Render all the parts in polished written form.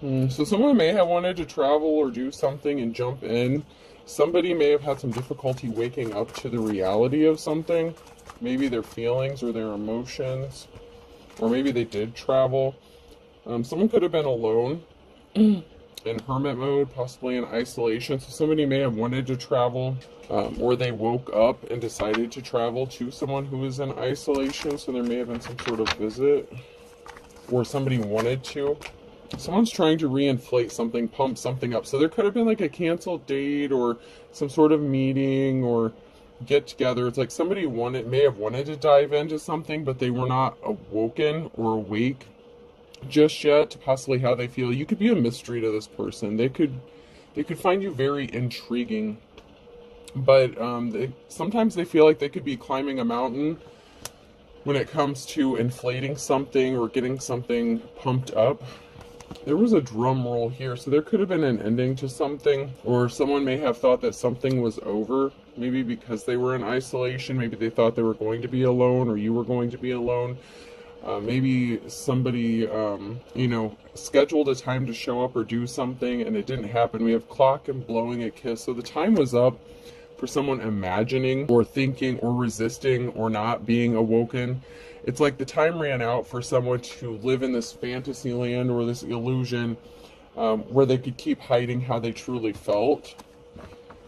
So someone may have wanted to travel or do something and jump in. Somebody may have had some difficulty waking up to the reality of something, maybe their feelings or their emotions, or maybe they did travel. Someone could have been alone in hermit mode, possibly in isolation. So somebody may have wanted to travel, or they woke up and decided to travel to someone who is in isolation. So there may have been some sort of visit, or somebody wanted to. Someone's trying to reinflate something, pump something up. So there could have been like a canceled date or some sort of meeting or get together. It's like somebody may have wanted to dive into something, but they were not awoken or awake just yet to possibly how they feel. You could be a mystery to this person. They could find you very intriguing, but sometimes they feel like they could be climbing a mountain when it comes to inflating something or getting something pumped up. There was a drum roll here, so there could have been an ending to something, or someone may have thought that something was over, maybe because they were in isolation. Maybe they thought they were going to be alone, or you were going to be alone. Maybe somebody, scheduled a time to show up or do something, and it didn't happen. We have clock and blowing a kiss, so the time was up for someone imagining or thinking or resisting or not being awoken. It's like the time ran out for someone to live in this fantasy land or this illusion where they could keep hiding how they truly felt.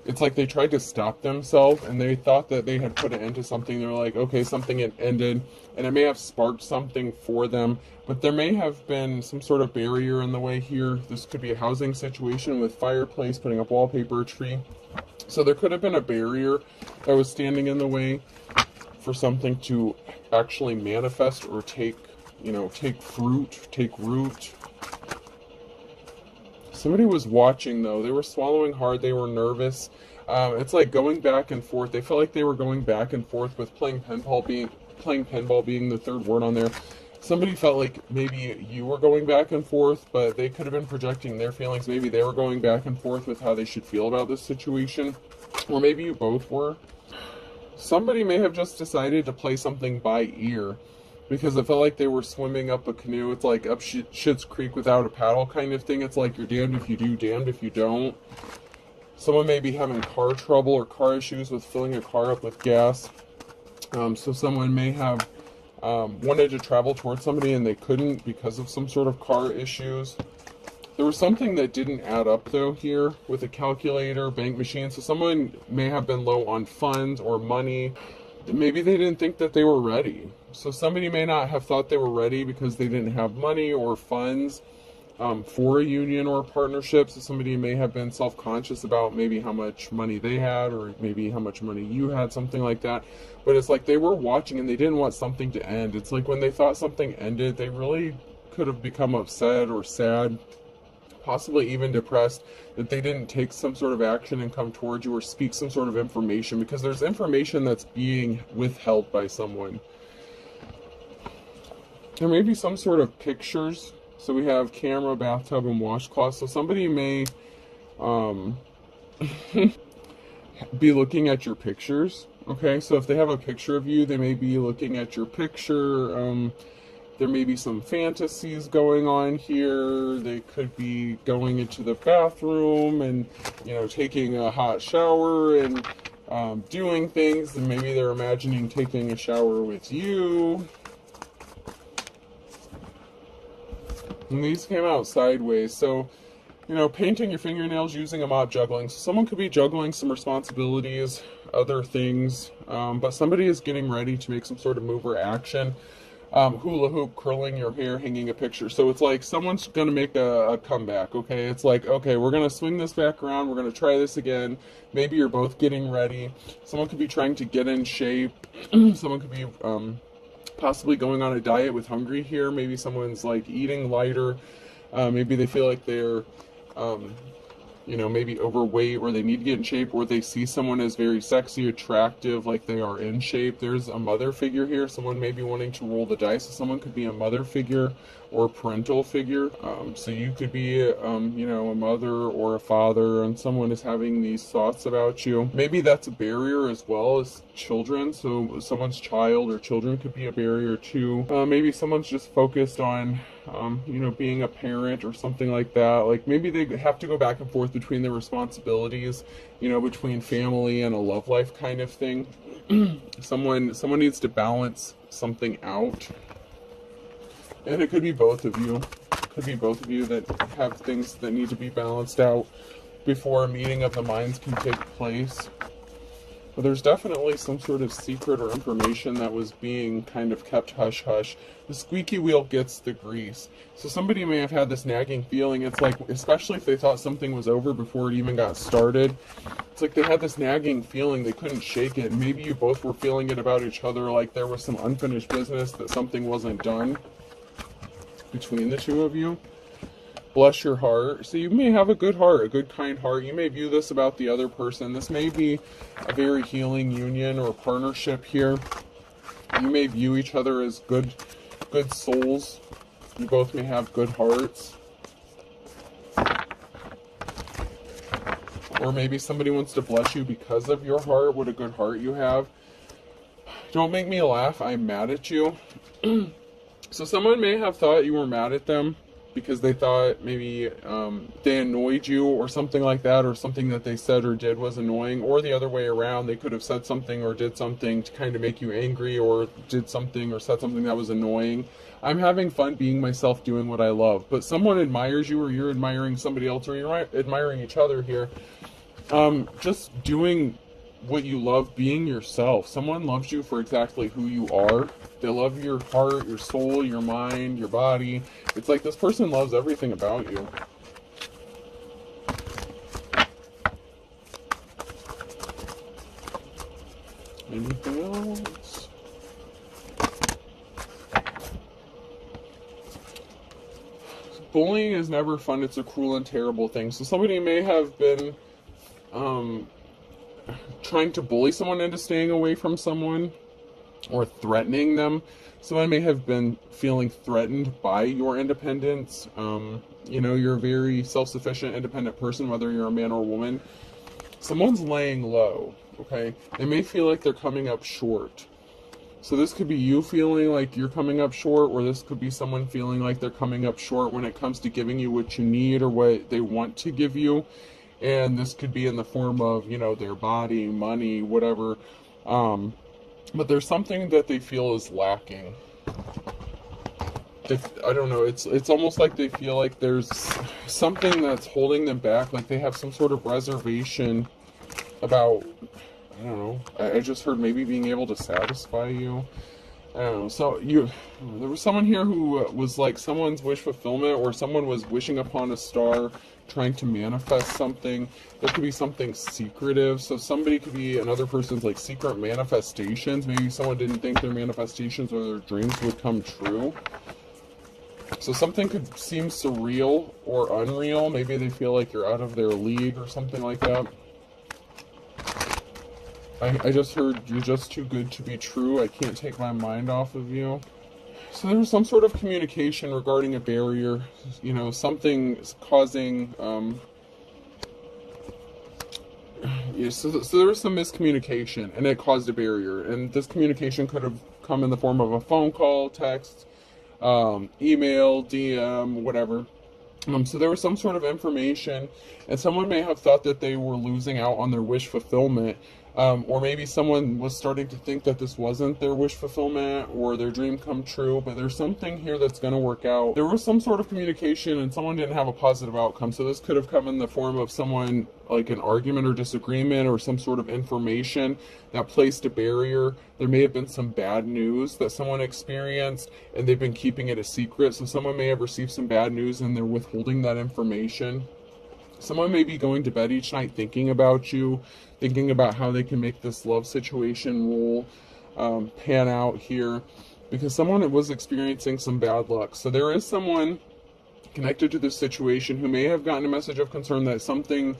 It's like they tried to stop themselves and they thought that they had put an end to something. They're like, okay, something had ended, and it may have sparked something for them, but there may have been some sort of barrier in the way here. This could be a housing situation with fireplace, putting up wallpaper, tree. So there could have been a barrier that was standing in the way for something to actually manifest or take fruit, take root. Somebody was watching though. They were swallowing hard. They were nervous. It's like going back and forth. They felt like they were going back and forth with playing pinball being the third word on there. Somebody felt like maybe you were going back and forth, but they could have been projecting their feelings. Maybe they were going back and forth with how they should feel about this situation, or maybe you both were. Somebody may have just decided to play something by ear because it felt like they were swimming up a canoe. It's like up Schitt's Creek without a paddle kind of thing. It's like you're damned if you do, damned if you don't. Someone may be having car trouble or car issues with filling a car up with gas. So someone may have wanted to travel towards somebody and they couldn't because of some sort of car issues. There was something that didn't add up though here with a calculator, bank machine. So someone may have been low on funds or money. Maybe they didn't think that they were ready. So somebody may not have thought they were ready because they didn't have money or funds for a union or a partnership. So somebody may have been self-conscious about maybe how much money they had or maybe how much money you had, something like that. But it's like they were watching and they didn't want something to end. It's like when they thought something ended, they really could have become upset or sad, possibly even depressed, that they didn't take some sort of action and come towards you or speak some sort of information, because there's information that's being withheld by someone. There may be some sort of pictures. So we have camera, bathtub, and washcloth. So somebody may be looking at your pictures. Okay, so if they have a picture of you, they may be looking at your picture. There may be some fantasies going on here. They could be going into the bathroom and, taking a hot shower and doing things. And maybe they're imagining taking a shower with you. And these came out sideways. So, painting your fingernails, using a mop, juggling. So someone could be juggling some responsibilities, other things. But somebody is getting ready to make some sort of move or action. Hula hoop, curling your hair, hanging a picture. So it's like someone's going to make a comeback, okay? It's like, okay, we're going to swing this back around. We're going to try this again. Maybe you're both getting ready. Someone could be trying to get in shape. Someone could be possibly going on a diet with hungry here. Maybe someone's like eating lighter. Maybe they feel like they're maybe overweight, or they need to get in shape, or they see someone as very sexy, attractive, like they are in shape. There's a mother figure here. Someone may be wanting to roll the dice. So someone could be a mother figure or parental figure. So you could be, a mother or a father, and someone is having these thoughts about you. Maybe that's a barrier as well as children. So someone's child or children could be a barrier too. Maybe someone's just focused on you know, being a parent or something like that. Like maybe they have to go back and forth between their responsibilities, you know, between family and a love life kind of thing. Someone needs to balance something out. And it could be both of you. Could be both of you that have things that need to be balanced out before a meeting of the minds can take place. But there's definitely some sort of secret or information that was being kind of kept hush-hush. The squeaky wheel gets the grease. So somebody may have had this nagging feeling. It's like, especially if they thought something was over before it even got started, it's like they had this nagging feeling, they couldn't shake it. Maybe you both were feeling it about each other, like there was some unfinished business, that something wasn't done between the two of you. Bless your heart. So you may have a good heart, a good kind heart. You may view this about the other person. This may be a very healing union or partnership here. You may view each other as good souls. You both may have good hearts. Or maybe somebody wants to bless you because of your heart, what a good heart you have. Don't make me laugh, I'm mad at you. So someone may have thought you were mad at them because they thought maybe they annoyed you or something like that, or something that they said or did was annoying, or the other way around. They could have said something or did something to kind of make you angry, or did something or said something that was annoying. I'm having fun being myself, doing what I love. But someone admires you, or you're admiring somebody else, or you're admiring each other here. Just doing what you love, being yourself. Someone loves you for exactly who you are. They love your heart, your soul, your mind, your body. It's like this person loves everything about you. Anything else? Bullying is never fun. It's a cruel and terrible thing. So somebody may have been trying to bully someone into staying away from someone, or threatening them. Someone may have been feeling threatened by your independence. You know, you're a very self-sufficient, independent person, whether you're a man or a woman. Someone's laying low, okay? They may feel like they're coming up short. So this could be you feeling like you're coming up short, or this could be someone feeling like they're coming up short when it comes to giving you what you need or what they want to give you. And this could be in the form of, you know, their body, money, whatever. But there's something that they feel is lacking. I don't know, it's almost like they feel like there's something that's holding them back, like they have some sort of reservation about, I don't know, I just heard maybe being able to satisfy you. I don't know. So there was someone here who was like someone's wish fulfillment, or someone was wishing upon a star, trying to manifest something. There could be something secretive. So somebody could be another person's like secret manifestations. Maybe someone didn't think their manifestations or their dreams would come true. So something could seem surreal or unreal. Maybe they feel like you're out of their league or something like that. I just heard you're just too good to be true. I can't take my mind off of you. So there's some sort of communication regarding a barrier. You know, something causing... so there was some miscommunication, and it caused a barrier. And this communication could have come in the form of a phone call, text, email, DM, whatever. So there was some sort of information, and someone may have thought that they were losing out on their wish fulfillment. Or maybe someone was starting to think that this wasn't their wish fulfillment or their dream come true, but there's something here that's going to work out. There was some sort of communication and someone didn't have a positive outcome. So this could have come in the form of someone, like an argument or disagreement, or some sort of information that placed a barrier. There may have been some bad news that someone experienced and they've been keeping it a secret. So someone may have received some bad news and they're withholding that information. Someone may be going to bed each night thinking about you, thinking about how they can make this love situation pan out here, because someone was experiencing some bad luck. So there is someone connected to this situation who may have gotten a message of concern that something,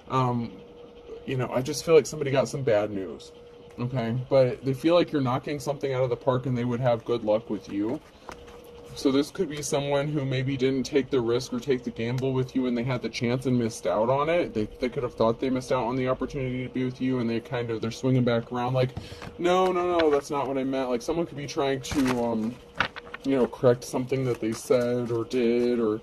you know, I just feel like somebody got some bad news, okay? But they feel like you're knocking something out of the park and they would have good luck with you. So this could be someone who maybe didn't take the risk or take the gamble with you and they had the chance and missed out on it. They could have thought they missed out on the opportunity to be with you, and they're swinging back around like, no, that's not what I meant. Like someone could be trying to correct something that they said or did, or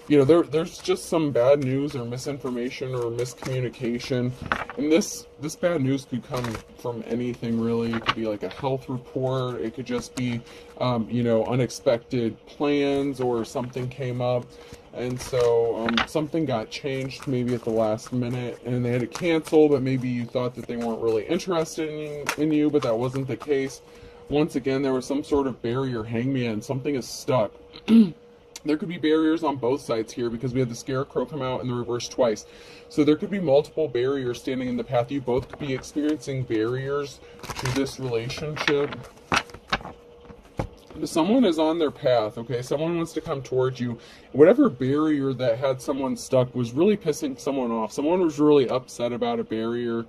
there's just some bad news or misinformation or miscommunication. And this bad news could come from anything, really. It could be like a health report. It could just be unexpected plans, or something came up, and so something got changed maybe at the last minute and they had to cancel, but maybe you thought that they weren't really interested in you, but that wasn't the case. Once again, there was some sort of barrier, hangman. Something is stuck. There could be barriers on both sides here, because we had the scarecrow come out in the reverse twice. So there could be multiple barriers standing in the path. You both could be experiencing barriers to this relationship. Someone is on their path, okay? Someone wants to come towards you. Whatever barrier that had someone stuck was really pissing someone off. Someone was really upset about a barrier.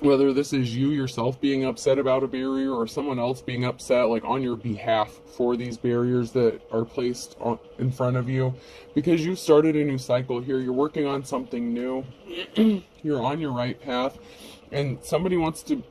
Whether this is you yourself being upset about a barrier, or someone else being upset like on your behalf for these barriers that are placed in front of you, because you started a new cycle here. You're working on something new. You're on your right path, and somebody wants to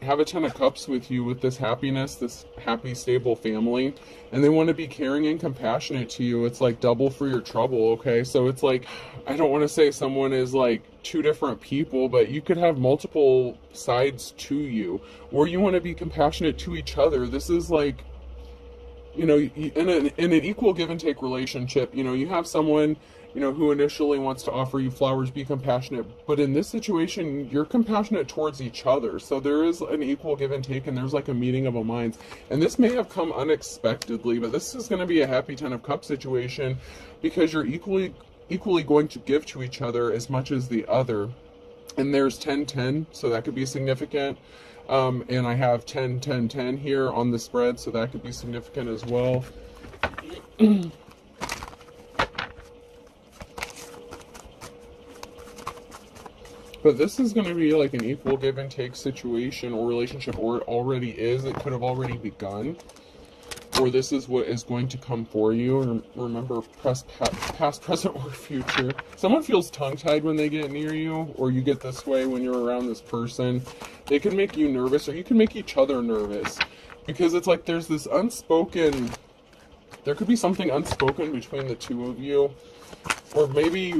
have a 10 of cups with you, with this happiness, this happy, stable family, and they want to be caring and compassionate to you. It's like double for your trouble, okay? So it's like, I don't want to say someone is like two different people, but you could have multiple sides to you, or you want to be compassionate to each other. This is like, in an equal give and take relationship. You have someone who initially wants to offer you flowers, be compassionate, but in this situation, you're compassionate towards each other. So there is an equal give and take, and there's like a meeting of the minds. And this may have come unexpectedly, but this is going to be a happy 10 of cups situation, because you're equally going to give to each other as much as the other. And there's 10-10, so that could be significant. And I have 10-10-10 here on the spread, so that could be significant as well. But this is going to be like an equal give and take situation or relationship, or it already is. It could have already begun, or this is what is going to come for you. Remember, past, present, or future. Someone feels tongue-tied when they get near you, or you get this way when you're around this person. They can make you nervous, or you can make each other nervous, because it's like there's this unspoken, there could be something unspoken between the two of you. Or maybe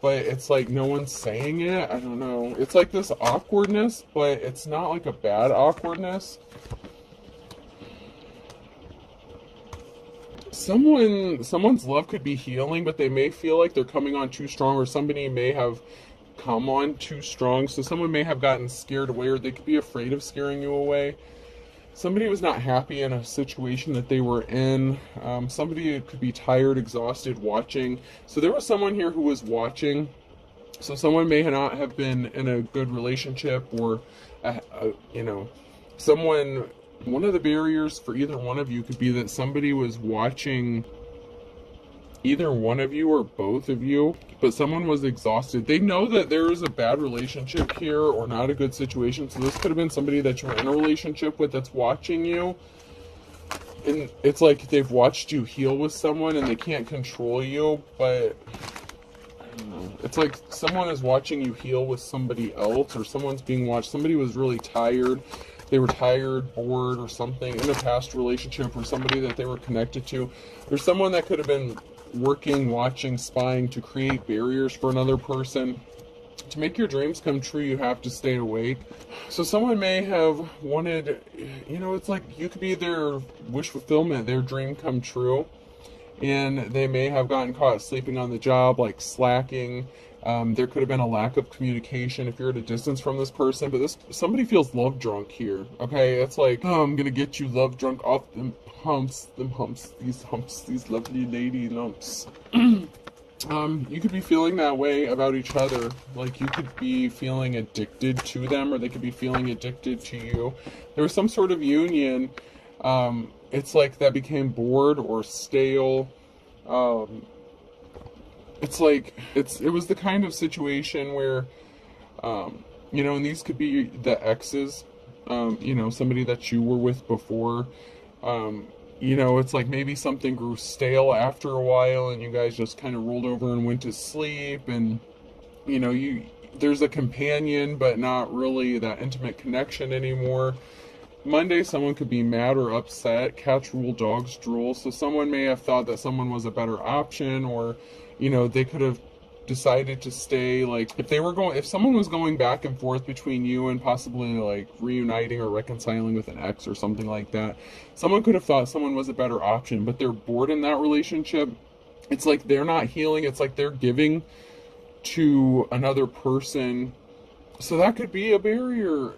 but it's like no one's saying it. I don't know. It's like this awkwardness, but it's not like a bad awkwardness. Someone's love could be healing, but they may feel like they're coming on too strong, or somebody may have come on too strong. So someone may have gotten scared away, or they could be afraid of scaring you away. Somebody was not happy in a situation that they were in. Somebody could be tired, exhausted, watching. So there was someone here who was watching. So someone may not have been in a good relationship, or, someone, one of the barriers for either one of you could be that somebody was watching either one of you or both of you, but someone was exhausted. They know that there is a bad relationship here, or not a good situation. So this could have been somebody that you're in a relationship with that's watching you. And it's like they've watched you heal with someone and they can't control you, but I don't know. It's like someone is watching you heal with somebody else, or someone's being watched. Somebody was really tired. They were tired, bored, or something in a past relationship, or somebody that they were connected to. There's someone that could have been working, watching, spying to create barriers for another person. To make your dreams come true, you have to stay awake. So someone may have wanted, it's like you could be their wish fulfillment, their dream come true. And they may have gotten caught sleeping on the job, like slacking. There could have been a lack of communication if you're at a distance from this person. But somebody feels love drunk here, okay? It's like, I'm gonna get you love drunk off them humps, these lovely lady lumps. You could be feeling that way about each other. Like you could be feeling addicted to them, or they could be feeling addicted to you. There was some sort of union. It's like that became bored or stale. It's like, it was the kind of situation where, and these could be the exes, somebody that you were with before. It's like maybe something grew stale after a while and you guys just kind of rolled over and went to sleep, and, there's a companion, but not really that intimate connection anymore. Monday, someone could be mad or upset. Cats rule, dogs drool. So someone may have thought that someone was a better option, or, they could have decided to stay. Like, if someone was going back and forth between you and possibly like reuniting or reconciling with an ex or something like that, someone could have thought someone was a better option, but they're bored in that relationship. It's like they're not healing. It's like they're giving to another person. So that could be a barrier.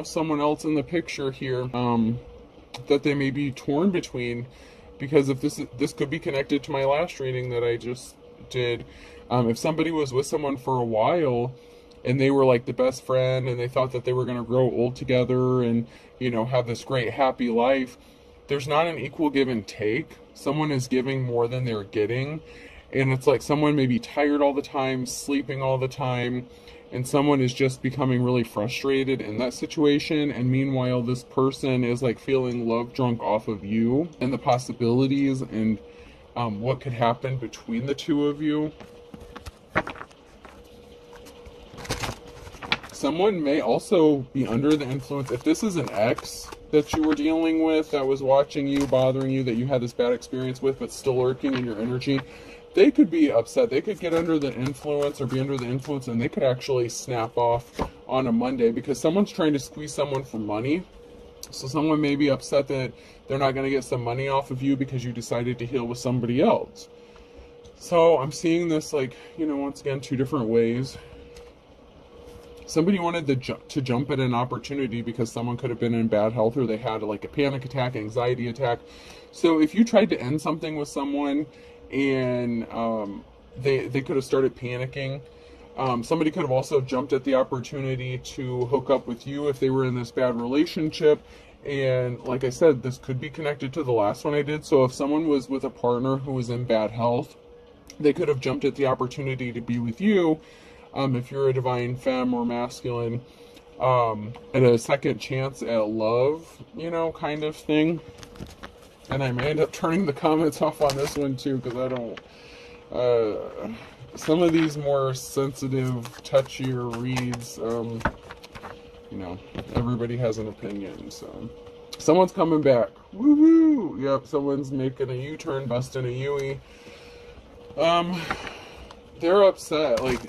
Someone else in the picture here, that they may be torn between, because if this could be connected to my last reading that I just did. If somebody was with someone for a while and they were like the best friend and they thought that they were going to grow old together and, have this great happy life, there's not an equal give and take. Someone is giving more than they're getting. And it's like someone may be tired all the time, sleeping all the time, and someone is just becoming really frustrated in that situation. And meanwhile, this person is like feeling love drunk off of you and the possibilities and what could happen between the two of you. Someone may also be under the influence. If this is an ex that you were dealing with, that was watching you, bothering you, that you had this bad experience with, but still lurking in your energy, they could be upset. They could get under the influence or be under the influence, and they could actually snap off on a Monday because someone's trying to squeeze someone for money. So someone may be upset that they're not going to get some money off of you because you decided to heal with somebody else. So I'm seeing this like, once again, two different ways. Somebody wanted to jump at an opportunity because someone could have been in bad health, or they had like a panic attack, anxiety attack. So if you tried to end something with someone and they could have started panicking, somebody could have also jumped at the opportunity to hook up with you if they were in this bad relationship. And like I said, this could be connected to the last one I did. So if someone was with a partner who was in bad health, they could have jumped at the opportunity to be with you. If you're a divine femme or masculine, at a second chance at love, kind of thing. And I may end up turning the comments off on this one too, because I don't, some of these more sensitive, touchier reads, everybody has an opinion. So someone's coming back. Woohoo! Yep, someone's making a U-turn, busting a Yui. They're upset. Like,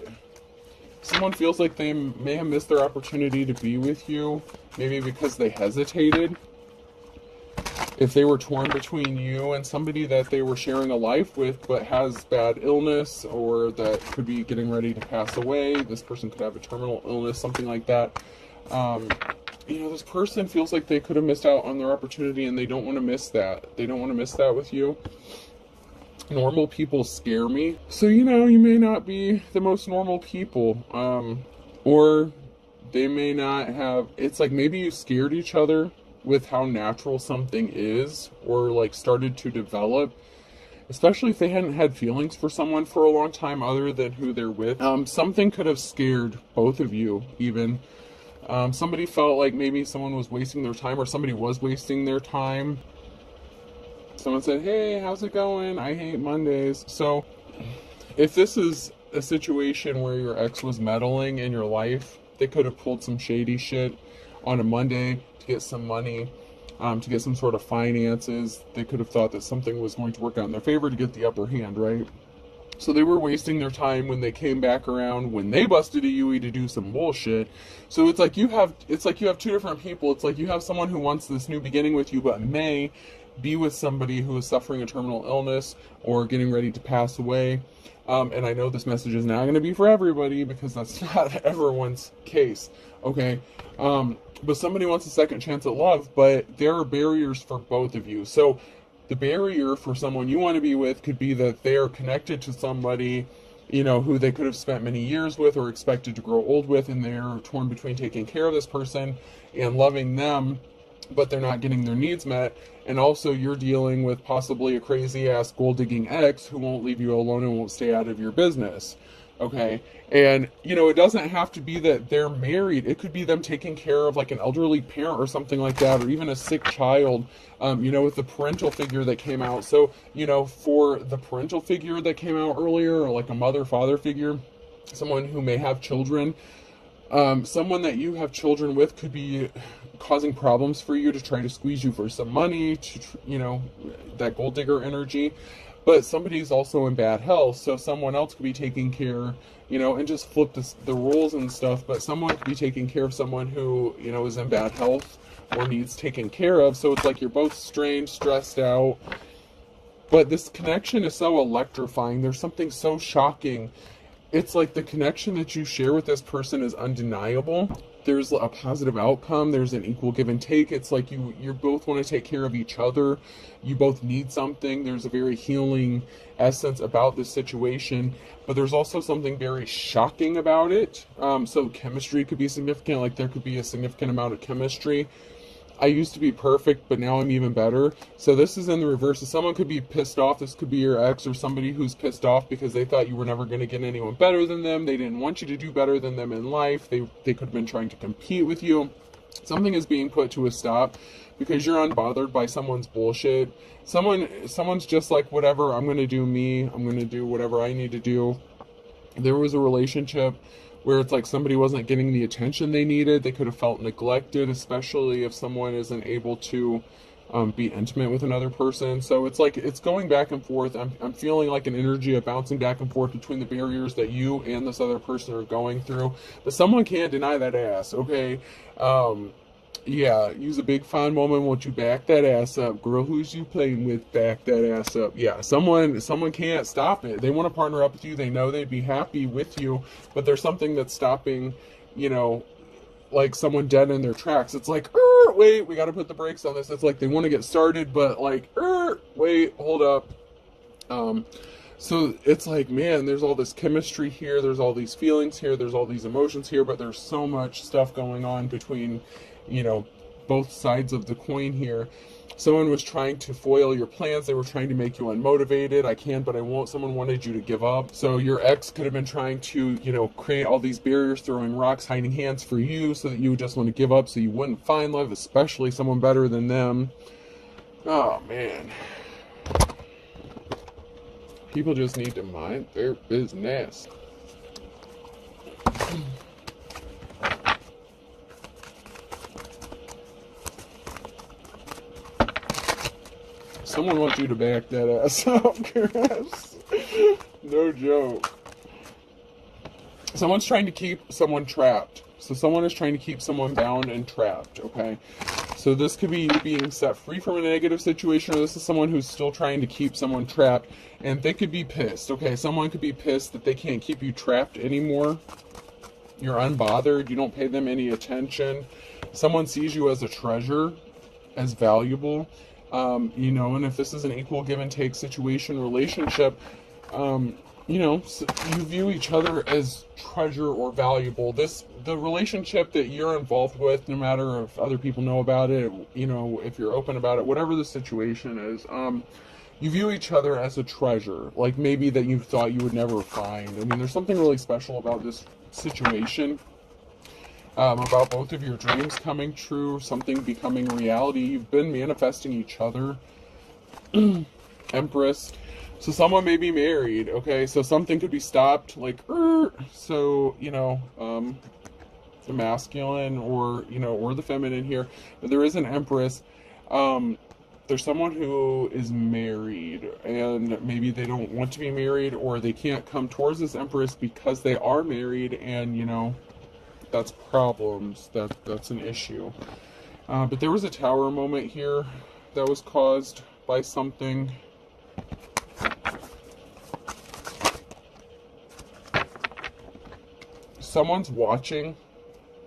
someone feels like they may have missed their opportunity to be with you, maybe because they hesitated. If they were torn between you and somebody that they were sharing a life with but has bad illness, or that could be getting ready to pass away, this person could have a terminal illness, something like that. This person feels like they could have missed out on their opportunity, and they don't want to miss that. They don't want to miss that with you. Normal people scare me. So, you may not be the most normal people. Or they may not have, it's like maybe you scared each other with how natural something is, or like started to develop, especially if they hadn't had feelings for someone for a long time other than who they're with. Something could have scared both of you even. Somebody felt like maybe someone was wasting their time, or somebody was wasting their time. Someone said, hey, how's it going? I hate Mondays. So if this is a situation where your ex was meddling in your life, they could have pulled some shady shit on a Monday to get some money, to get some sort of finances. They could have thought that something was going to work out in their favor to get the upper hand, right? So they were wasting their time when they came back around, when they busted a Yui to do some bullshit. So it's like you have two different people. It's like you have someone who wants this new beginning with you, but may be with somebody who is suffering a terminal illness or getting ready to pass away. And I know this message is not going to be for everybody, because that's not everyone's case, okay? But somebody wants a second chance at love, but there are barriers for both of you. So the barrier for someone you want to be with could be that they are connected to somebody, who they could have spent many years with or expected to grow old with, and they're torn between taking care of this person and loving them, but they're not getting their needs met. And also you're dealing with possibly a crazy ass gold digging ex who won't leave you alone and won't stay out of your business. Okay. And it doesn't have to be that they're married. It could be them taking care of like an elderly parent or something like that, or even a sick child, with the parental figure that came out. So, for the parental figure that came out earlier, or like a mother, father figure, someone who may have children, Someone that you have children with could be causing problems for you to try to squeeze you for some money, to, you know, that gold digger energy. But somebody's also in bad health, so someone else could be taking care, you know, and just flip the rules and stuff, but someone could be taking care of someone who, you know, is in bad health or needs taken care of. So it's like you're both strained, stressed out. But this connection is so electrifying. There's something so shocking. It's like the connection that you share with this person is undeniable. There's a positive outcome. There's an equal give and take. It's like you both want to take care of each other. You both need something. There's a very healing essence about this situation, but there's also something very shocking about it. So chemistry could be significant. Like there could be a significant amount of chemistry. I used to be perfect, but now I'm even better. So this is in the reverse. So someone could be pissed off. This could be your ex or somebody who's pissed off because they thought you were never going to get anyone better than them. They didn't want you to do better than them in life. They could have been trying to compete with you. Something is being put to a stop because you're unbothered by someone's bullshit. Someone's just like, whatever, I'm going to do me. I'm going to do whatever I need to do. There was a relationship where it's like somebody wasn't getting the attention they needed. They could have felt neglected, especially if someone isn't able to be intimate with another person. So it's like it's going back and forth. I'm feeling like an energy of bouncing back and forth between the barriers that you and this other person are going through. But someone can't deny that ass, okay? Yeah, use a big fine woman. Won't you back that ass up? Girl, who's you playing with? Back that ass up. Yeah, someone can't stop it. They want to partner up with you. They know they'd be happy with you, but there's something that's stopping, you know, like someone dead in their tracks. It's like, wait, we got to put the brakes on this. It's like they want to get started, but like, wait, hold up. So it's like, man, there's all this chemistry here. There's all these feelings here. There's all these emotions here, but there's so much stuff going on between, you know, both sides of the coin here. Someone was trying to foil your plans. They were trying to make you unmotivated. I can, but I won't. Someone wanted you to give up. So your ex could have been trying to, you know, create all these barriers, throwing rocks, hiding hands for you so that you would just want to give up so you wouldn't find love, especially someone better than them. Oh, man. People just need to mind their business. Someone wants you to back that ass up, Chris. No joke. Someone's trying to keep someone trapped. So someone is trying to keep someone bound and trapped, okay? So this could be you being set free from a negative situation, or this is someone who's still trying to keep someone trapped, and they could be pissed, okay? Someone could be pissed that they can't keep you trapped anymore. You're unbothered. You don't pay them any attention. Someone sees you as a treasure, as valuable. You know, and if this is an equal give and take situation, relationship, you know, you view each other as treasure or valuable. The relationship that you're involved with, no matter if other people know about it, you know, if you're open about it, whatever the situation is, you view each other as a treasure, like maybe that you thought you would never find. I mean, there's something really special about this situation. About both of your dreams coming true, something becoming reality. You've been manifesting each other. Empress. So someone may be married, okay? So something could be stopped, like, so, you know, the masculine or, you know, or the feminine here. But there is an Empress. There's someone who is married, and maybe they don't want to be married, or they can't come towards this Empress because they are married, and, you know, that's problems. That's an issue. But there was a tower moment here that was caused by something. Someone's watching.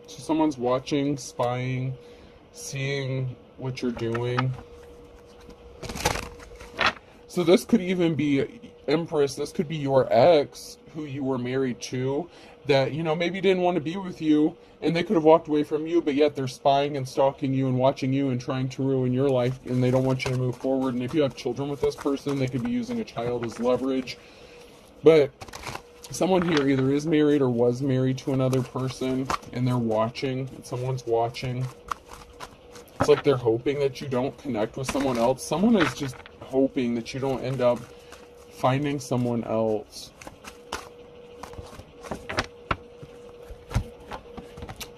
So someone's watching, spying, seeing what you're doing. So this could even be Empress. This could be your ex who you were married to, that, you know, maybe didn't want to be with you, and they could have walked away from you, but yet they're spying and stalking you and watching you and trying to ruin your life, and they don't want you to move forward. And if you have children with this person, they could be using a child as leverage. But someone here either is married or was married to another person, and they're watching, and someone's watching. It's like they're hoping that you don't connect with someone else. Someone is just hoping that you don't end up finding someone else.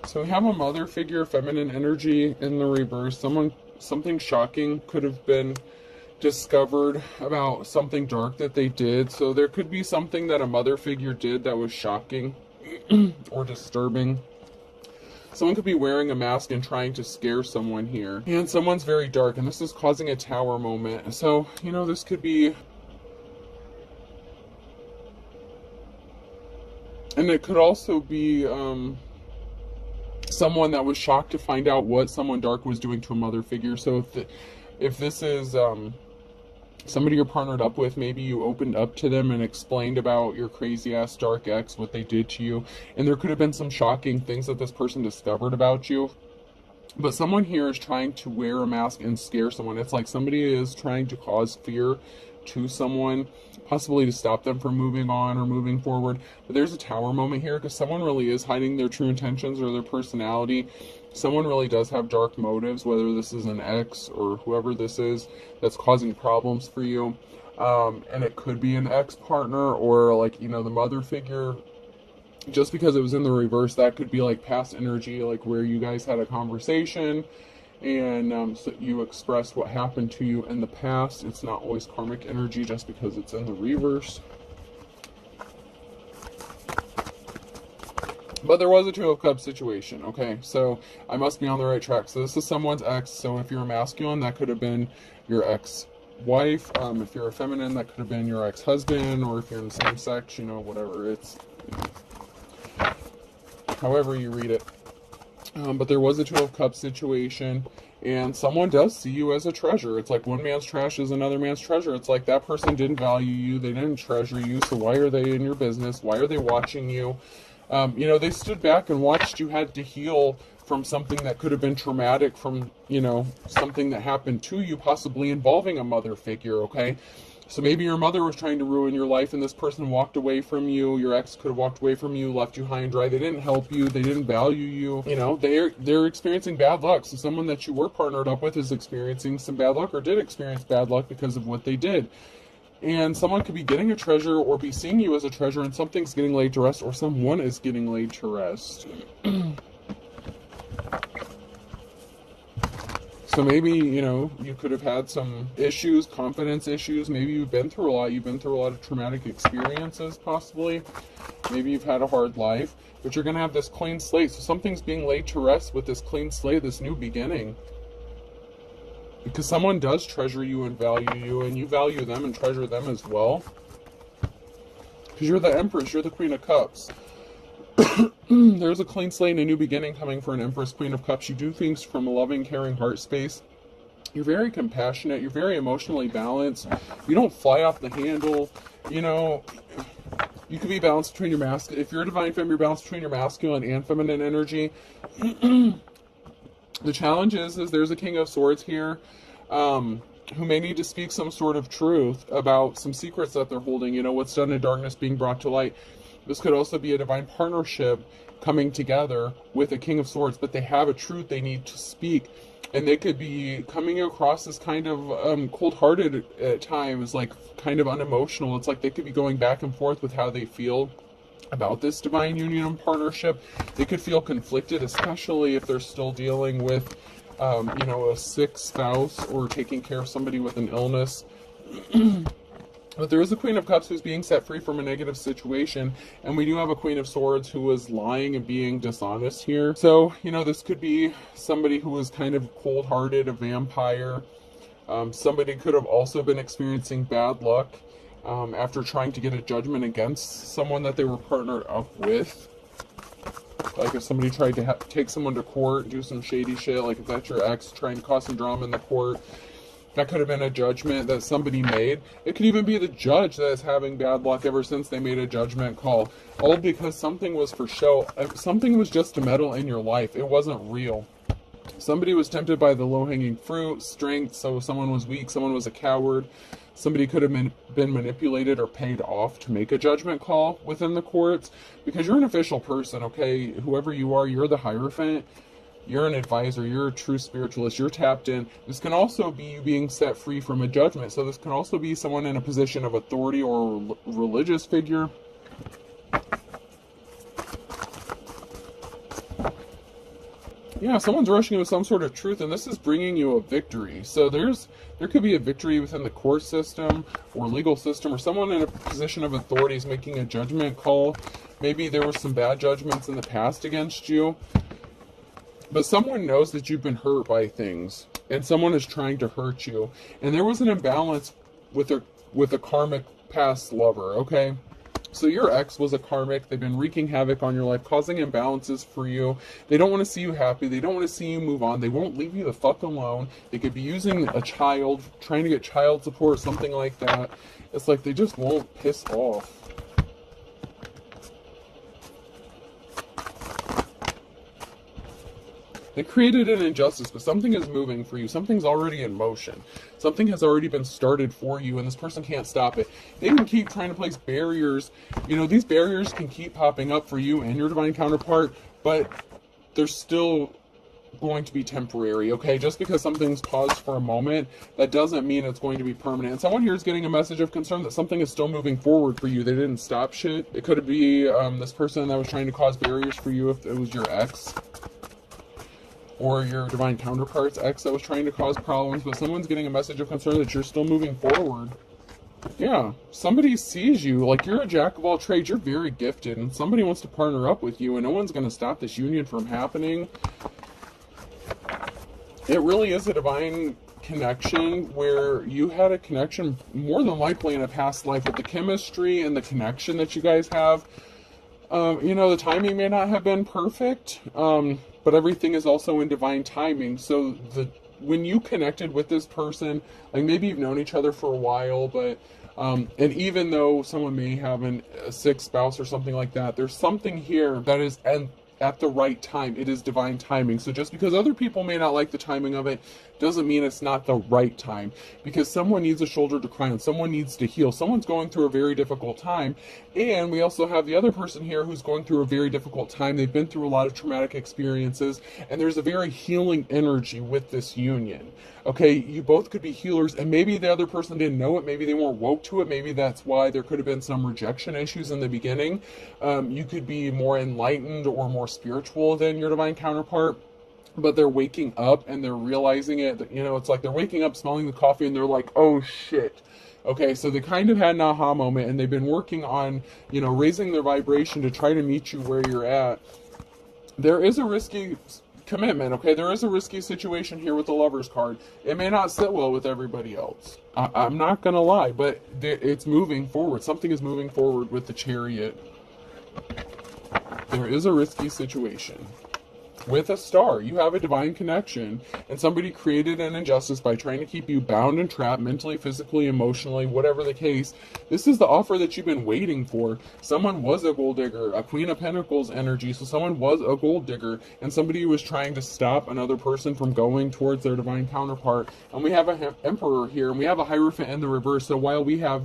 So we have a mother figure, feminine energy in the reverse. Something shocking could have been discovered about something dark that they did. So there could be something that a mother figure did that was shocking or disturbing. Someone could be wearing a mask and trying to scare someone here. And someone's very dark, and this is causing a tower moment. So, you know, this could be... And it could also be someone that was shocked to find out what someone dark was doing to a mother figure. So if this is somebody you're partnered up with, maybe you opened up to them and explained about your crazy ass dark ex, what they did to you, and there could have been some shocking things that this person discovered about you. But someone here is trying to wear a mask and scare someone. It's like somebody is trying to cause fear to someone, possibly to stop them from moving on or moving forward. But there's a tower moment here because someone really is hiding their true intentions or their personality. Someone really does have dark motives, whether this is an ex or whoever this is that's causing problems for you. And it could be an ex-partner or, like, you know, the mother figure. Just because it was in the reverse, that could be like past energy, like where you guys had a conversation and so you expressed what happened to you in the past. It's not always karmic energy just because it's in the reverse. But there was a Two of Cups situation, okay? So I must be on the right track. So this is someone's ex. So if you're a masculine, that could have been your ex-wife. If you're a feminine, that could have been your ex-husband. Or if you're in the same sex, you know, whatever. It's however you read it. But there was a Two of Cups situation, and someone does see you as a treasure. It's like one man's trash is another man's treasure. It's like that person didn't value you, they didn't treasure you, so why are they in your business? Why are they watching you? You know, they stood back and watched you had to heal from something that could have been traumatic, from, you know, something that happened to you, possibly involving a mother figure, okay? So maybe your mother was trying to ruin your life and this person walked away from you. Your ex could have walked away from you, left you high and dry. They didn't help you. They didn't value you. You know, they're experiencing bad luck. So someone that you were partnered up with is experiencing some bad luck or did experience bad luck because of what they did. And someone could be getting a treasure or be seeing you as a treasure and something's getting laid to rest or someone is getting laid to rest. So maybe, you know, you could have had some issues, confidence issues. Maybe you've been through a lot. You've been through a lot of traumatic experiences, possibly. Maybe you've had a hard life. But you're going to have this clean slate. So something's being laid to rest with this clean slate, this new beginning. Because someone does treasure you and value you, and you value them and treasure them as well. Because you're the Empress. You're the Queen of Cups. There's a clean slate and a new beginning coming for an Empress, Queen of Cups. You do things from a loving, caring heart space. You're very compassionate. You're very emotionally balanced. You don't fly off the handle. You know, you could be balanced between your masculine. If you're a divine femme, you're balanced between your masculine and feminine energy. The challenge is there's a King of Swords here who may need to speak some sort of truth about some secrets that they're holding. You know, what's done in darkness being brought to light. This could also be a divine partnership coming together with a King of Swords, but they have a truth they need to speak. And they could be coming across as kind of cold-hearted at times, like kind of unemotional. It's like they could be going back and forth with how they feel about this divine union and partnership. They could feel conflicted, especially if they're still dealing with, you know, a sick spouse or taking care of somebody with an illness. But there is a Queen of Cups who's being set free from a negative situation, and we do have a Queen of Swords who was lying and being dishonest here. So, you know, this could be somebody who was kind of cold-hearted, a vampire. Somebody could have also been experiencing bad luck after trying to get a judgment against someone that they were partnered up with. Like if somebody tried to take someone to court, do some shady shit, like if that's your ex trying to cause some drama in the court, that could have been a judgment that somebody made. It could even be the judge that is having bad luck ever since they made a judgment call. All because something was for show. Something was just to meddle in your life. It wasn't real. Somebody was tempted by the low-hanging fruit, strength, so someone was weak, someone was a coward. Somebody could have been manipulated or paid off to make a judgment call within the courts. Because you're an official person, okay? Whoever you are, you're the Hierophant. You're an advisor, you're a true spiritualist, you're tapped in. This can also be you being set free from a judgment. So this can also be someone in a position of authority or a religious figure. Yeah, someone's rushing you with some sort of truth, and this is bringing you a victory. So there could be a victory within the court system or legal system, or someone in a position of authority is making a judgment call. Maybe there were some bad judgments in the past against you, but someone knows that you've been hurt by things, and someone is trying to hurt you. And there was an imbalance with a karmic past lover, okay? So your ex was a karmic. They've been wreaking havoc on your life, causing imbalances for you. They don't want to see you happy. They don't want to see you move on. They won't leave you the fuck alone. They could be using a child, trying to get child support, something like that. It's like they just won't piss off. They created an injustice, but something is moving for you. Something's already in motion. Something has already been started for you, and this person can't stop it. They can keep trying to place barriers. You know, these barriers can keep popping up for you and your divine counterpart, but they're still going to be temporary, okay? Just because something's paused for a moment, that doesn't mean it's going to be permanent. And someone here is getting a message of concern that something is still moving forward for you. They didn't stop shit. It could be this person that was trying to cause barriers for you if it was your ex, or your divine counterpart's ex that was trying to cause problems, but someone's getting a message of concern that you're still moving forward. Yeah, somebody sees you, like you're a jack of all trades, you're very gifted, and somebody wants to partner up with you, and no one's going to stop this union from happening. It really is a divine connection where you had a connection more than likely in a past life with the chemistry and the connection that you guys have. You know, the timing may not have been perfect, but everything is also in divine timing. So when you connected with this person, like maybe you've known each other for a while, but and even though someone may have a sick spouse or something like that, there's something here that is at the right time. It is divine timing. So just because other people may not like the timing of it doesn't mean it's not the right time, because someone needs a shoulder to cry on. Someone needs to heal. Someone's going through a very difficult time. And we also have the other person here who's going through a very difficult time. They've been through a lot of traumatic experiences, and there's a very healing energy with this union. Okay, you both could be healers, and maybe the other person didn't know it. Maybe they weren't woke to it. Maybe that's why there could have been some rejection issues in the beginning. You could be more enlightened or more spiritual than your divine counterpart, but they're waking up and they're realizing it. You know, it's like they're waking up, smelling the coffee, and they're like, oh shit. Okay, so they kind of had an aha moment, and they've been working on, you know, raising their vibration to try to meet you where you're at. There is a risky commitment, okay? There is a risky situation here with the Lover's card. It may not sit well with everybody else. I'm not going to lie, but it's moving forward. Something is moving forward with the Chariot. There is a risky situation. With a star, you have a divine connection, and somebody created an injustice by trying to keep you bound and trapped mentally, physically, emotionally, whatever the case. This is the offer that you've been waiting for. Someone was a gold digger, a Queen of Pentacles energy, so someone was a gold digger, and somebody was trying to stop another person from going towards their divine counterpart. And we have an Emperor here, and we have a Hierophant in the reverse. So while we have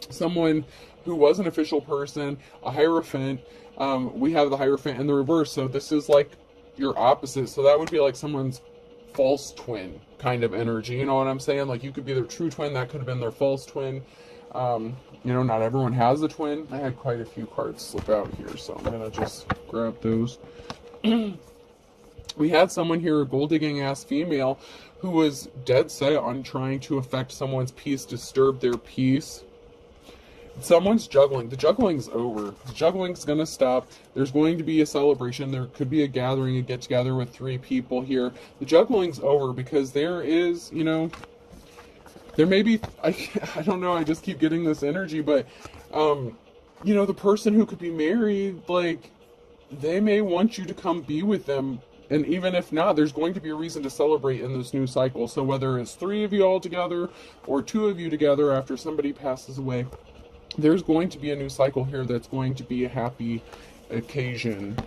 someone who was an official person, a Hierophant, we have the Hierophant in the reverse. So this is like your opposite. So that would be like someone's false twin kind of energy. You know what I'm saying? Like you could be their true twin. That could have been their false twin. You know, not everyone has a twin. I had quite a few cards slip out here, so I'm going to just grab those. We had someone here, a gold digging ass female, who was dead set on trying to affect someone's peace, disturb their peace. Someone's juggling. The juggling's over. The juggling's going to stop. There's going to be a celebration. There could be a gathering, a get-together with 3 people here. The juggling's over because there is, you know, there may be, I don't know, I just keep getting this energy, but, you know, the person who could be married, like, they may want you to come be with them. And even if not, there's going to be a reason to celebrate in this new cycle. So whether it's 3 of you all together or 2 of you together after somebody passes away, there's going to be a new cycle here that's going to be a happy occasion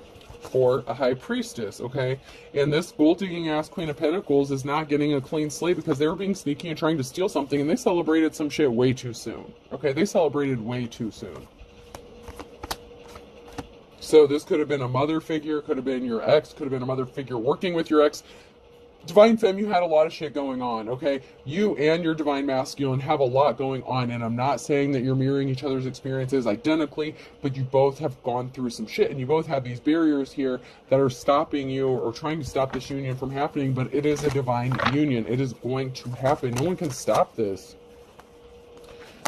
for a high priestess, okay? And this gold-digging ass Queen of Pentacles is not getting a clean slate because they were being sneaky and trying to steal something, and they celebrated some shit way too soon, okay? They celebrated way too soon. So this could have been a mother figure, could have been your ex, could have been a mother figure working with your ex. Divine Femme, you had a lot of shit going on, okay? You and your Divine Masculine have a lot going on, and I'm not saying that you're mirroring each other's experiences identically, but you both have gone through some shit, and you both have these barriers here that are stopping you or trying to stop this union from happening, but it is a divine union. It is going to happen. No one can stop this.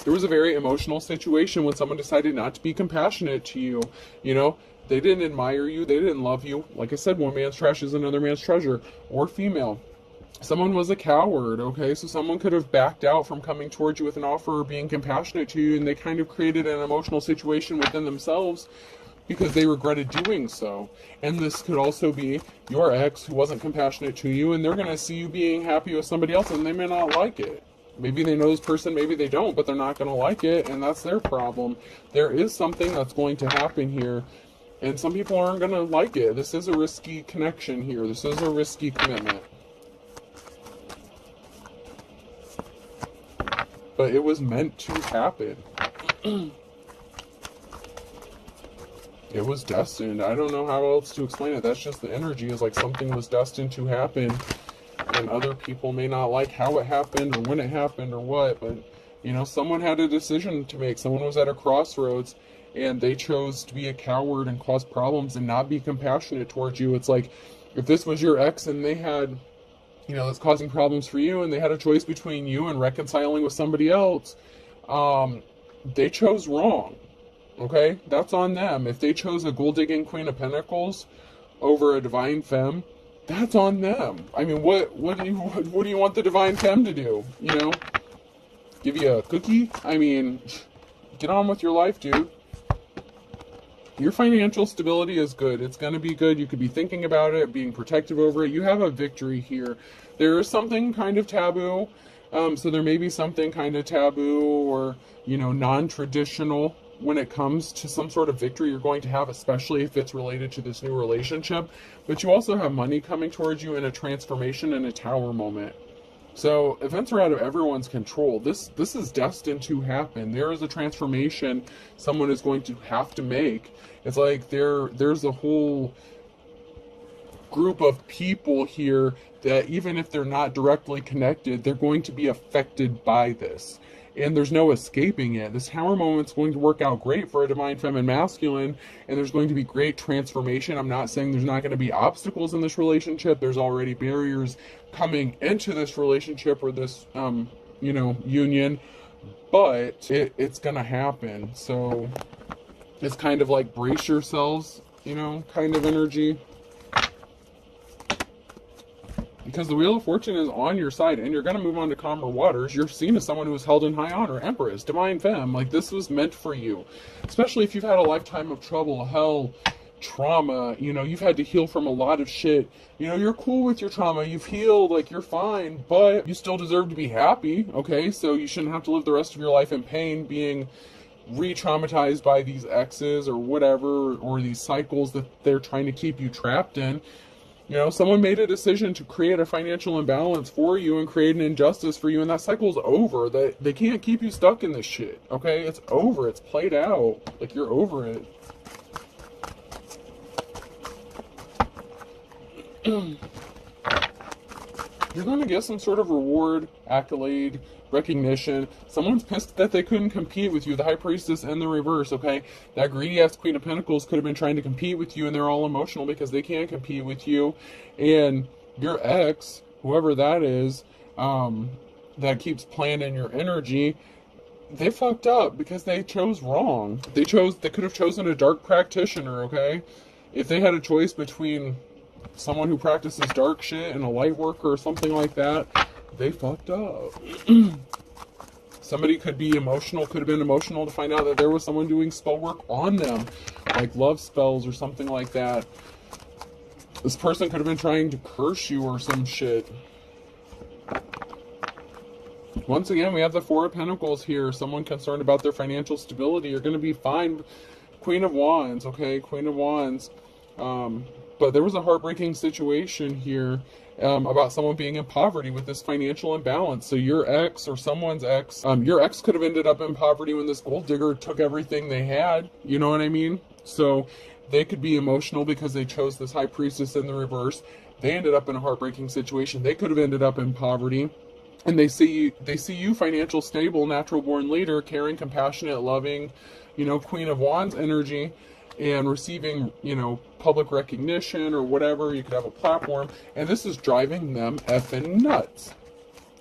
There was a very emotional situation when someone decided not to be compassionate to you, you know? They didn't admire you. They didn't love you. Like I said, one man's trash is another man's treasure. Or female. Someone was a coward, okay? So someone could have backed out from coming towards you with an offer or being compassionate to you, and they kind of created an emotional situation within themselves because they regretted doing so. And this could also be your ex who wasn't compassionate to you, and they're going to see you being happy with somebody else, and they may not like it. Maybe they know this person, maybe they don't, but they're not going to like it, and that's their problem. There is something that's going to happen here. And some people aren't going to like it. This is a risky connection here. This is a risky commitment. But it was meant to happen. It was destined. I don't know how else to explain it. That's just the energy. Is like something was destined to happen. And other people may not like how it happened or when it happened or what. But, you know, someone had a decision to make. Someone was at a crossroads. And they chose to be a coward and cause problems and not be compassionate towards you. It's like, if this was your ex and they had, you know, that's causing problems for you, and they had a choice between you and reconciling with somebody else, they chose wrong. Okay? That's on them. If they chose a gold-digging Queen of Pentacles over a Divine Femme, that's on them. I mean, what do you want the Divine Femme to do? You know? Give you a cookie? I mean, get on with your life, dude. Your financial stability is good. It's going to be good. You could be thinking about it, being protective over it. You have a victory here. There is something kind of taboo. So there may be something kind of taboo or, you know, non-traditional when it comes to some sort of victory you're going to have, especially if it's related to this new relationship. But you also have money coming towards you in a transformation and a tower moment. So events are out of everyone's control. This is destined to happen. There is a transformation someone is going to have to make. It's like there's a whole group of people here that even if they're not directly connected, they're going to be affected by this. And there's no escaping it. This tower moment's going to work out great for a Divine Feminine Masculine, and there's going to be great transformation. I'm not saying there's not going to be obstacles in this relationship. There's already barriers coming into this relationship or this, you know, union, but it's going to happen. So it's kind of like brace yourselves, you know, kind of energy. Because the Wheel of Fortune is on your side, and you're going to move on to calmer waters. You're seen as someone who is held in high honor. Empress, Divine Femme, like this was meant for you. Especially if you've had a lifetime of trouble, hell, trauma, you know, you've had to heal from a lot of shit. You know, you're cool with your trauma, you've healed, like you're fine, but you still deserve to be happy, okay? So you shouldn't have to live the rest of your life in pain, being re-traumatized by these exes or whatever, or these cycles that they're trying to keep you trapped in. You know, someone made a decision to create a financial imbalance for you and create an injustice for you, and that cycle's over. They can't keep you stuck in this shit, okay? It's over. It's played out. Like, you're over it. You're going to get some sort of reward, accolade, recognition. Someone's pissed that they couldn't compete with you. The High Priestess and the reverse, okay? That greedy-ass Queen of Pentacles could have been trying to compete with you, and they're all emotional because they can't compete with you. And your ex, whoever that is, that keeps playing in your energy, they fucked up because they chose wrong. They could have chosen a dark practitioner, okay? If they had a choice between someone who practices dark shit and a light worker or something like that, they fucked up. Somebody could be emotional, could have been emotional to find out that there was someone doing spell work on them, like love spells or something like that. This person could have been trying to curse you or some shit. Once again, we have the Four of Pentacles here. Someone concerned about their financial stability. You're going to be fine. Queen of Wands, okay? Queen of Wands. But there was a heartbreaking situation here about someone being in poverty with this financial imbalance. So your ex or someone's ex, your ex could have ended up in poverty when this gold digger took everything they had. You know what I mean? So they could be emotional because they chose this High Priestess in the reverse. They ended up in a heartbreaking situation. They could have ended up in poverty. And they see you financial, stable, natural born leader, caring, compassionate, loving, Queen of Wands energy, and receiving, public recognition or whatever. You could have a platform, and this is driving them effing nuts.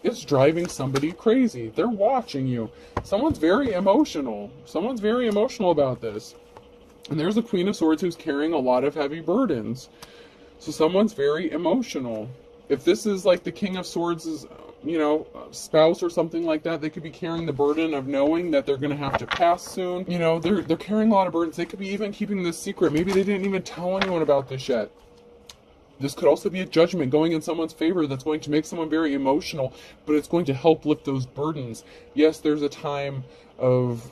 It's driving somebody crazy. They're watching you. Someone's very emotional. Someone's very emotional about this. And there's a Queen of Swords who's carrying a lot of heavy burdens. So someone's very emotional. If this is like the King of Swords' spouse or something like that, they could be carrying the burden of knowing that they're going to have to pass soon. They're carrying a lot of burdens. They could be even keeping this secret. Maybe they didn't even tell anyone about this yet. This could also be a judgment going in someone's favor that's going to make someone very emotional, but it's going to help lift those burdens. Yes, there's a time of,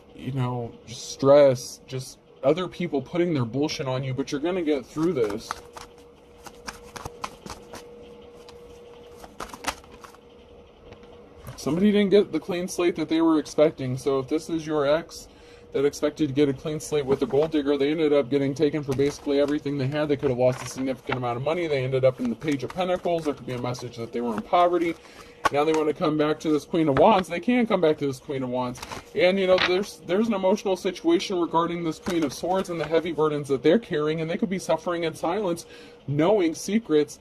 just stress, just other people putting their bullshit on you, but you're going to get through this. Somebody didn't get the clean slate that they were expecting. So if this is your ex that expected to get a clean slate with a gold digger, they ended up getting taken for basically everything they had. They could have lost a significant amount of money. They ended up in the Page of Pentacles. There could be a message that they were in poverty. Now they want to come back to this Queen of Wands. They can't come back to this Queen of Wands. And, there's an emotional situation regarding this Queen of Swords and the heavy burdens that they're carrying. And they could be suffering in silence, knowing secrets.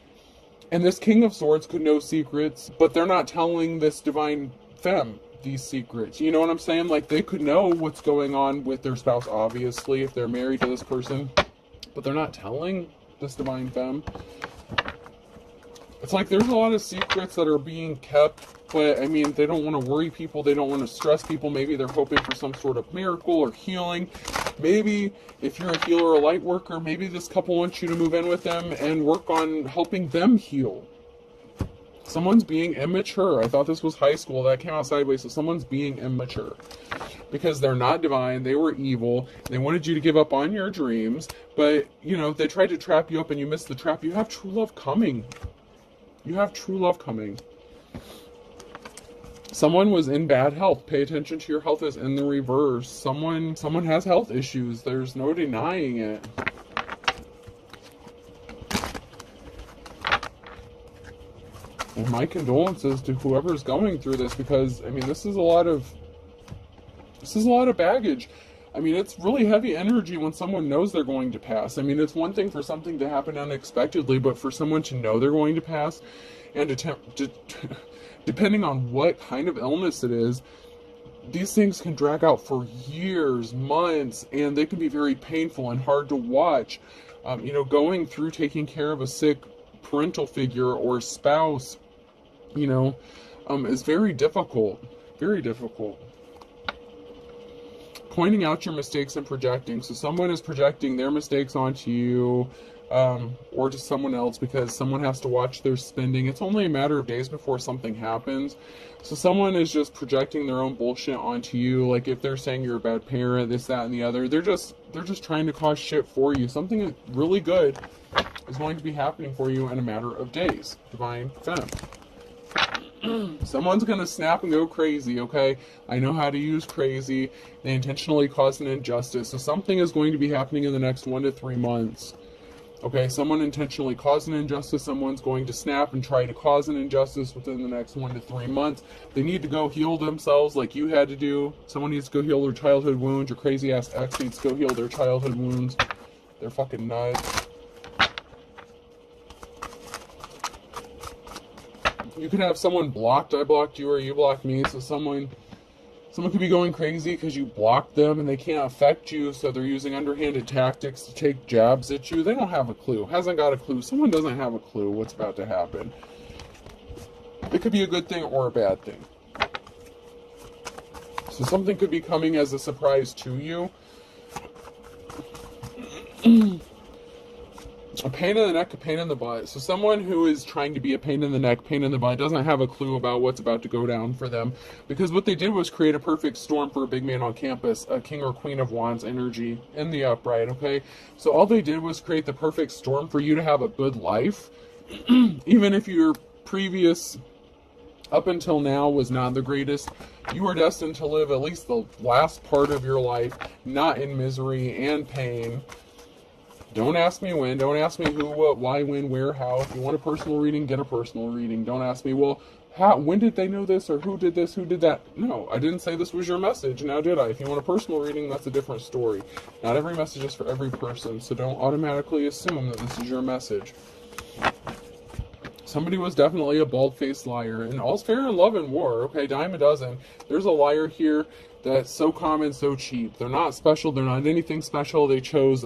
And this King of Swords could know secrets, but they're not telling this divine femme these secrets. You know what I'm saying? Like, they could know what's going on with their spouse, obviously, if they're married to this person, but they're not telling this divine femme. It's like there's a lot of secrets that are being kept, but I mean, they don't want to worry people. They don't want to stress people. Maybe they're hoping for some sort of miracle or healing. Maybe if you're a healer or a light worker, maybe this couple wants you to move in with them and work on helping them heal. Someone's being immature. I thought this was high school. That came out sideways. So someone's being immature because they're not divine. They were evil. They wanted you to give up on your dreams, but they tried to trap you up and you missed the trap. You have true love coming. You have true love coming. Someone was in bad health. Pay attention to your health is in the reverse. Someone has health issues. There's no denying it. And my condolences to whoever's going through this, because I mean, this is a lot of baggage. I mean, it's really heavy energy when someone knows they're going to pass. I mean, it's one thing for something to happen unexpectedly, but for someone to know they're going to pass and depending on what kind of illness it is, these things can drag out for years, months, and they can be very painful and hard to watch. Going through taking care of a sick parental figure or spouse, is very difficult. Very difficult. Pointing out your mistakes and projecting. So someone is projecting their mistakes onto you, or to someone else, because someone has to watch their spending. It's only a matter of days before something happens. So someone is just projecting their own bullshit onto you. Like if they're saying you're a bad parent, this, that, and the other, they're just trying to cause shit for you. Something really good is going to be happening for you in a matter of days. Divine Femme. Someone's going to snap and go crazy, okay? I know how to use crazy. They intentionally cause an injustice. So something is going to be happening in the next 1 to 3 months. Okay, someone intentionally caused an injustice. Someone's going to snap and try to cause an injustice within the next 1 to 3 months. They need to go heal themselves like you had to do. Someone needs to go heal their childhood wounds. Your crazy-ass ex needs to go heal their childhood wounds. They're fucking nuts. You could have someone blocked. I blocked you or you blocked me. So someone could be going crazy because you blocked them and they can't affect you. So they're using underhanded tactics to take jabs at you. They don't have a clue. Hasn't got a clue. Someone doesn't have a clue what's about to happen. It could be a good thing or a bad thing. So something could be coming as a surprise to you. A pain in the neck, a pain in the butt. So someone who is trying to be a pain in the neck, pain in the butt, doesn't have a clue about what's about to go down for them. Because what they did was create a perfect storm for a big man on campus, a King or Queen of Wands energy in the upright, okay? So all they did was create the perfect storm for you to have a good life. Even if your previous, up until now, was not the greatest, you are destined to live at least the last part of your life not in misery and pain. Don't ask me when. Don't ask me who, what, why, when, where, how. If you want a personal reading, get a personal reading. Don't ask me, well, how, when did they know this, or who did this, who did that? No, I didn't say this was your message, now did I? If you want a personal reading, that's a different story. Not every message is for every person, so don't automatically assume that this is your message. Somebody was definitely a bald-faced liar, and all's fair in love and war, okay, dime a dozen. There's a liar here that's so common, so cheap. They're not special, they're not anything special. They chose,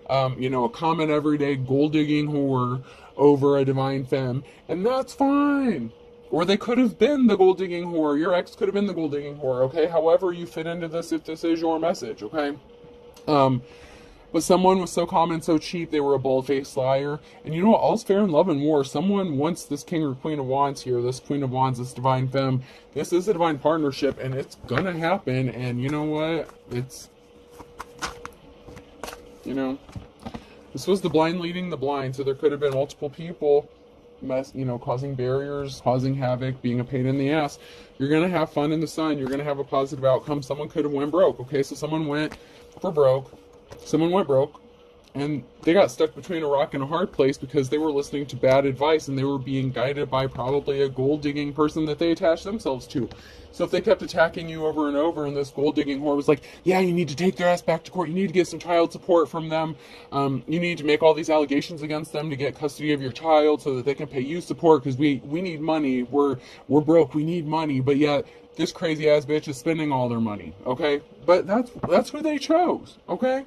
a common everyday gold-digging whore over a divine femme, and that's fine. Or they could have been the gold-digging whore. Your ex could have been the gold-digging whore, okay? However you fit into this, if this is your message, okay? But someone was so common, so cheap, they were a bald-faced liar. And you know what? All's fair in love and war. Someone wants this King or Queen of Wands here, this Queen of Wands, this divine femme. This is a divine partnership, and it's gonna happen. And you know what? It's, this was the blind leading the blind. So there could have been multiple people causing barriers, causing havoc, being a pain in the ass. You're going to have fun in the sun. You're going to have a positive outcome. Someone could have went broke, okay? So someone went broke, and they got stuck between a rock and a hard place because they were listening to bad advice, and they were being guided by probably a gold-digging person that they attached themselves to. So if they kept attacking you over and over, and this gold-digging whore was like, yeah, you need to take their ass back to court, you need to get some child support from them, you need to make all these allegations against them to get custody of your child so that they can pay you support, because we need money, we're broke, we need money, but yet this crazy-ass bitch is spending all their money, okay? But that's who they chose, okay?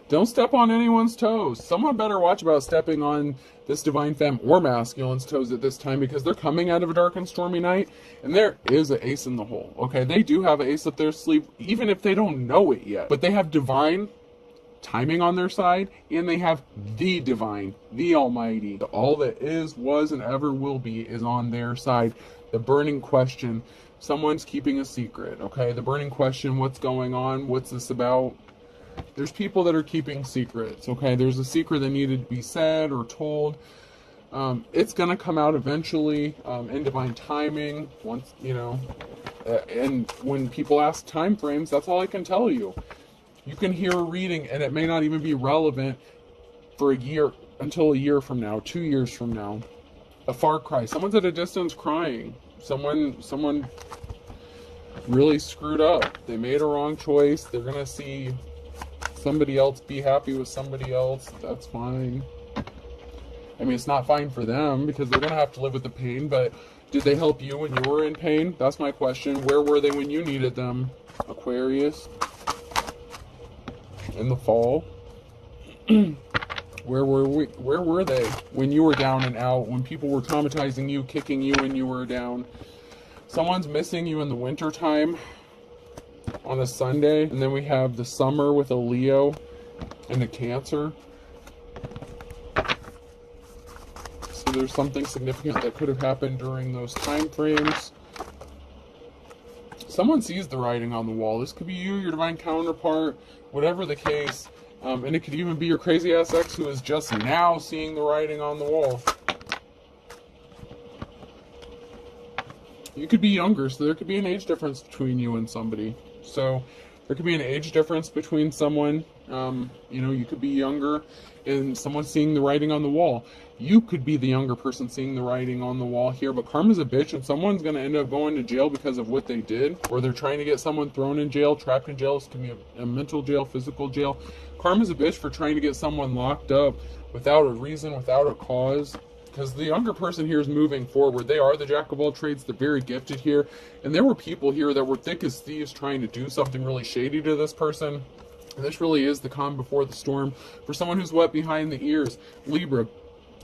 Don't step on anyone's toes. Someone better watch about stepping on this divine femme or masculine's toes at this time, because they're coming out of a dark and stormy night, and there is an ace in the hole, okay? They do have an ace up their sleeve, even if they don't know it yet. But they have divine timing on their side, and they have the divine, the almighty. All that is, was, and ever will be is on their side. The burning question, someone's keeping a secret, okay? The burning question, what's going on? What's this about? There's people that are keeping secrets, okay? There's a secret that needed to be said or told. It's going to come out eventually in divine timing. Once, and when people ask time frames, that's all I can tell you. You can hear a reading, and it may not even be relevant for a year, until a year from now, 2 years from now. A far cry. Someone's at a distance crying. Someone really screwed up. They made a wrong choice. They're going to see somebody else be happy with somebody else. That's fine. I mean, it's not fine for them because they're going to have to live with the pain, but did they help you when you were in pain? That's my question. Where were they when you needed them? Aquarius. In the fall. Where were they when you were down and out, when people were traumatizing you, kicking you when you were down? Someone's missing you in the winter time on a Sunday, and then we have the summer with a Leo and a Cancer. So there's something significant that could have happened during those time frames. Someone sees the writing on the wall. This could be you, your divine counterpart, whatever the case. And it could even be your crazy ass ex who is just now seeing the writing on the wall. You could be younger, so there could be an age difference between you and somebody. So there could be an age difference between someone, you could be younger and someone seeing the writing on the wall. You could be the younger person seeing the writing on the wall here, but karma's a bitch, and someone's going to end up going to jail because of what they did, or they're trying to get someone thrown in jail, trapped in jail. This can be a mental jail, physical jail. Karma's a bitch for trying to get someone locked up without a reason, without a cause. Because the younger person here is moving forward. They are the jack of all trades. They're very gifted here. And there were people here that were thick as thieves trying to do something really shady to this person. And this really is the calm before the storm. For someone who's wet behind the ears, Libra.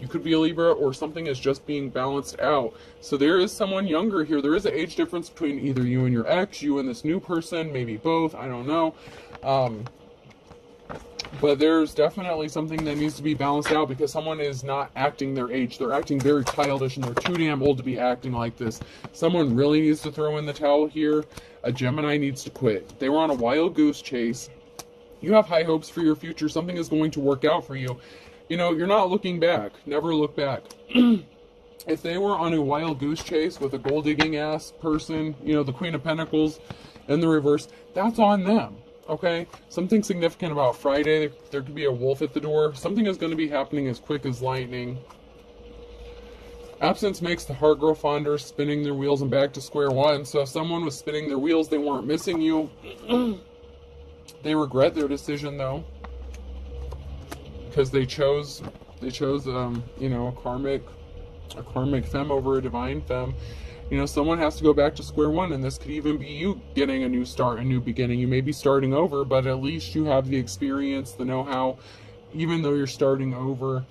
You could be a Libra, or something is just being balanced out. So there is someone younger here. There is an age difference between either you and your ex, you and this new person, maybe both. I don't know. But there's definitely something that needs to be balanced out because someone is not acting their age. They're acting very childish, and they're too damn old to be acting like this. Someone really needs to throw in the towel here. A Gemini needs to quit. They were on a wild goose chase. You have high hopes for your future. Something is going to work out for you. You're not looking back. Never look back. If they were on a wild goose chase with a gold digging ass person, the Queen of Pentacles in the reverse, that's on them. Okay, something significant about Friday. There could be a wolf at the door. Something is going to be happening as quick as lightning. Absence makes the heart grow fonder, spinning their wheels and back to square one. So if someone was spinning their wheels, they weren't missing you. They regret their decision though, because they chose you know, a karmic femme over a divine femme. You know, someone has to go back to square one, and this could even be you getting a new start, a new beginning. You may be starting over, but at least you have the experience, the know-how. Even though you're starting over,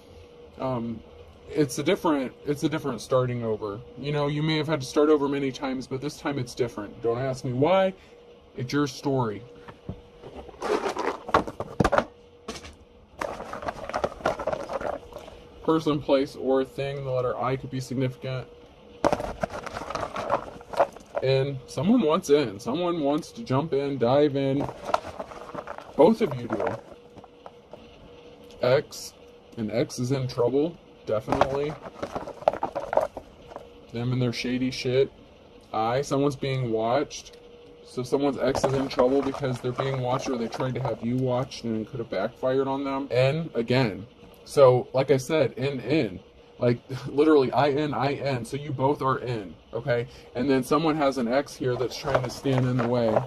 it's a different starting over. You know, you may have had to start over many times, but this time it's different. Don't ask me why. It's your story. Person, place, or thing. The letter I could be significant. And someone wants in. Someone wants to jump in, dive in. Both of you do. X. And X is in trouble. Definitely. Them and their shady shit. I. Someone's being watched. So someone's ex is in trouble because they're being watched, or they tried to have you watched and it could have backfired on them. N. Again. So, like I said, in. Like, literally, I-N. So you both are in, okay? And then someone has an X here that's trying to stand in the way.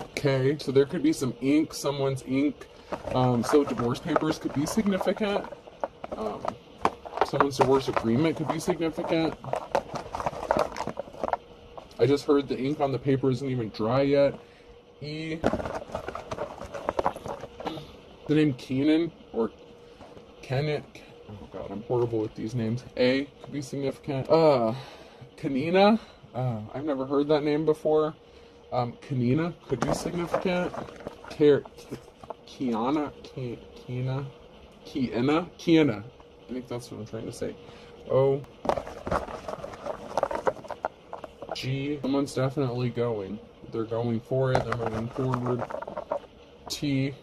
Okay, so there could be some ink, someone's ink. So divorce papers could be significant. Someone's divorce agreement could be significant. I just heard the ink on the paper isn't even dry yet. E. The name Keenan, or Kenneth. Oh god, I'm horrible with these names. A could be significant. Kanina. I've never heard that name before. Kanina could be significant. Kiana. I think that's what I'm trying to say. O. G. Someone's definitely going. They're going for it. They're moving forward. T.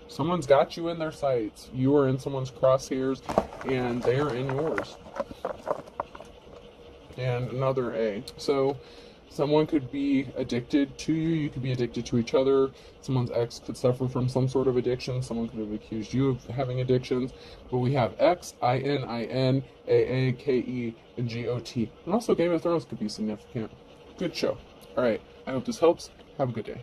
Someone's got you in their sights. You are in someone's crosshairs, and they are in yours. And another A. So, someone could be addicted to you. You could be addicted to each other. Someone's ex could suffer from some sort of addiction. Someone could have accused you of having addictions. But we have X, I-N, A-A, K-E, and G-O-T. And also Game of Thrones could be significant. Good show. Alright, I hope this helps. Have a good day.